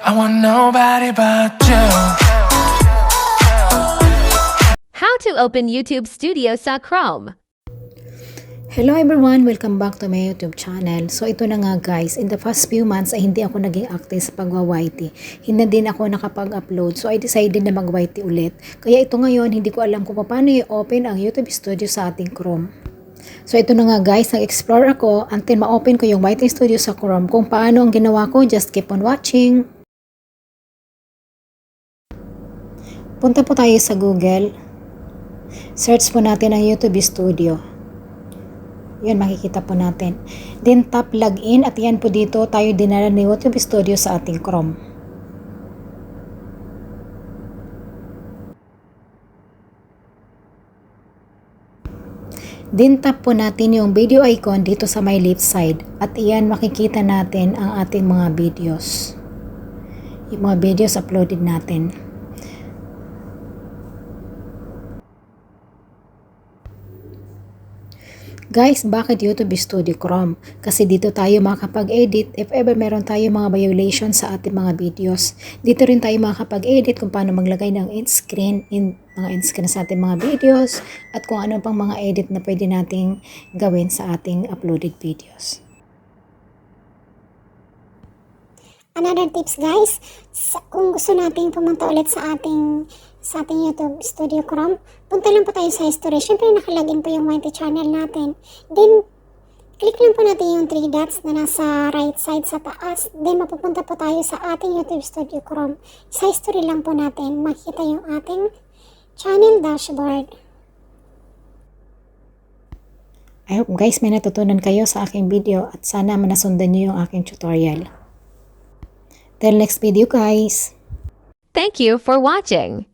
I want nobody but you. How to open YouTube Studio sa Chrome. Hello everyone! Welcome back to my YouTube channel. So ito na nga guys, in the past few months ay hindi ako naging active sa pagwa-YT. Hindi din ako nakapag-upload. So I decided na mag-YT ulit. Kaya ito ngayon, hindi ko alam kung paano i-open ang YouTube Studio sa ating Chrome. So ito na nga guys, nag-explore ako until ma-open ko yung YT Studio sa Chrome. Kung paano ang ginawa ko, just keep on watching. Punta po tayo sa Google. Search po natin ang YouTube Studio. Yun, makikita po natin. Then tap login at yan po dito tayo dinala ni YouTube Studio sa ating Chrome. Then tap po natin yung video icon dito sa my left side at iyan makikita natin ang ating mga videos. Yung mga videos uploaded natin. Guys, bakit YouTube Studio Chrome? Kasi dito tayo makakapag-edit if ever meron tayo mga violation sa ating mga videos. Dito rin tayo makakapag-edit kung paano maglagay ng end screen sa ating mga videos at kung ano pang mga edit na pwede nating gawin sa ating uploaded videos. Another tips guys, kung gusto nating pumunta ulit sa ating YouTube Studio Chrome, punta lang po tayo sa history. Siyempre nakalagin po yung YT channel natin. Then, click lang po natin yung 3 dots na nasa right side sa taas. Then, mapupunta po tayo sa ating YouTube Studio Chrome. Sa history lang po natin, makikita yung ating channel dashboard. I hope guys may natutunan kayo sa aking video at sana manasundan nyo yung aking tutorial. Till next video guys! Thank you for watching.